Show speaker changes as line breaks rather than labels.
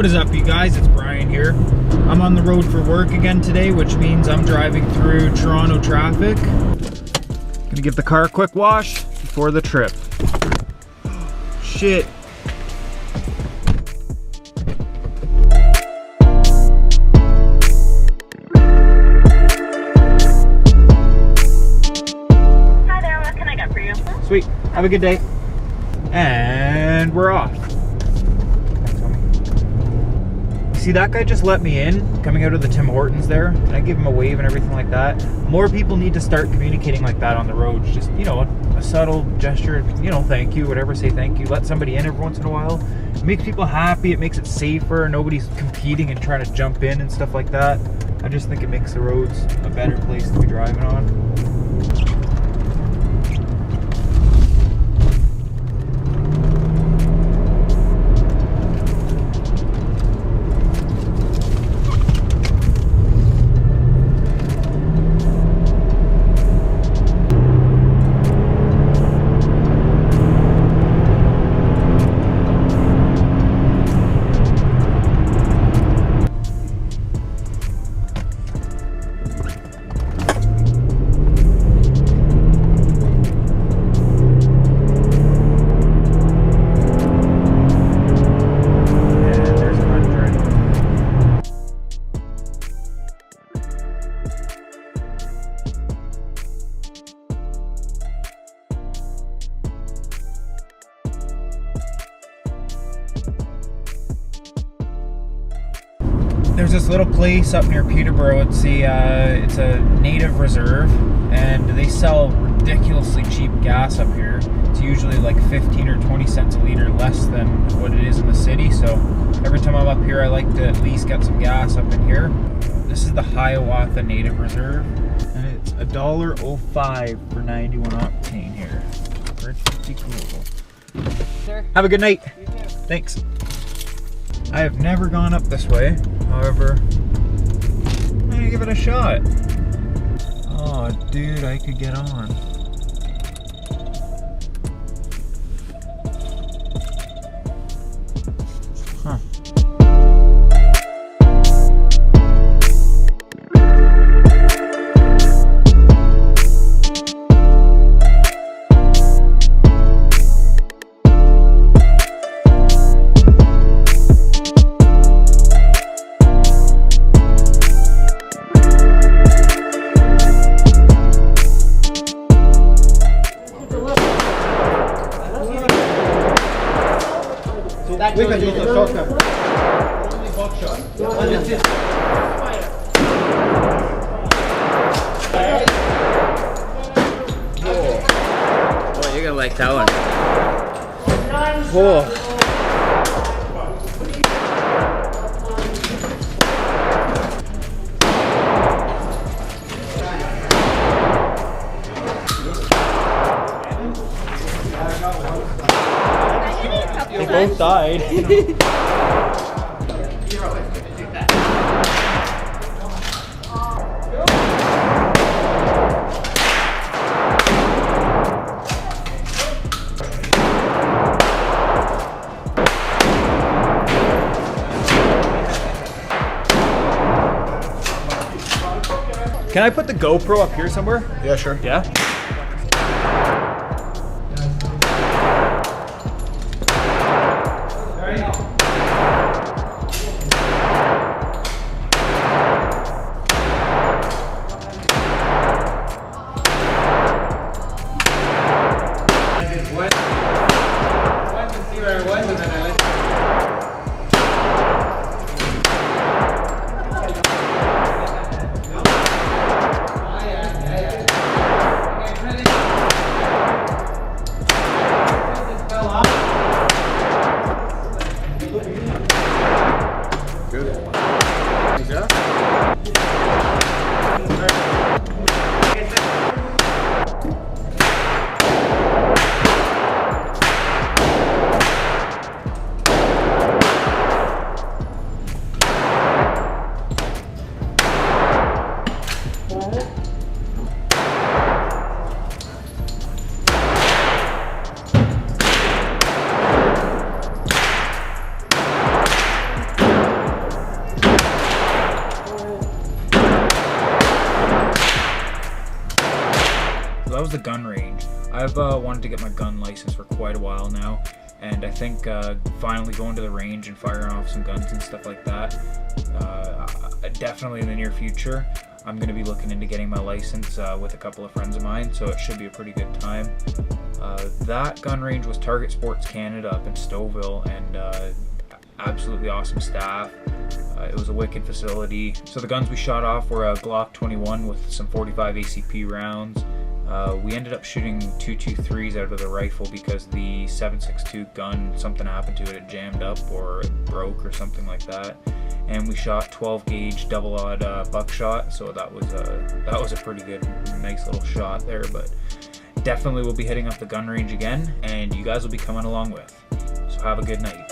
is up, you guys? It's Brian here. I'm on the road for work again today, which means I'm driving through Toronto traffic. Gonna give the car a quick wash before the trip. Shit.
Hi there, what can I get for you?
Sweet. Have a good day. And we're off. See, that guy just let me in coming out of the Tim Hortons there, and I gave him a wave and everything like that. More people need to start communicating like that on the roads. Just, you know, a subtle gesture, you know, thank you, whatever, say thank you. Let somebody in every once in a while. It makes people happy, it makes it safer, nobody's competing and trying to jump in and stuff like that. I just think it makes the roads a better place to be driving on. There's this little place up near Peterborough. It's a native reserve, and they sell ridiculously cheap gas up here. It's usually like 15 or 20 cents a liter less than what it is in the city. So every time I'm up here, I like to at least get some gas up in here. This is the Hiawatha Native Reserve, and it's $1.05 for 91 octane here. Pretty cool.
Sir.
Have a good night.
You too.
Thanks. I have never gone up this way. However, I'm gonna give it a shot. Oh, dude, I could get on. Huh.
We can use the shortcut. Only Buckshot.
Boy, you're gonna like that one.
Cool. They both died. Can I put the GoPro up here somewhere?
Yeah, sure.
Yeah? that was the gun range. I've wanted to get my gun license for quite a while now, and I think finally going to the range and firing off some guns and stuff like that, definitely in the near future. I'm going to be looking into getting my license with a couple of friends of mine, so it should be a pretty good time. That gun range was Target Sports Canada up in Stouffville, and absolutely awesome staff. It was a wicked facility. So the guns we shot off were a Glock 21 with some 45 ACP rounds. We ended up shooting 223s out of the rifle because the 7.62 gun, something happened to it, it jammed up or it broke or something like that. And we shot 12 gauge double aught buckshot, so that was a pretty good, nice little shot there. But definitely we'll be hitting up the gun range again, and you guys will be coming along with. So have a good night.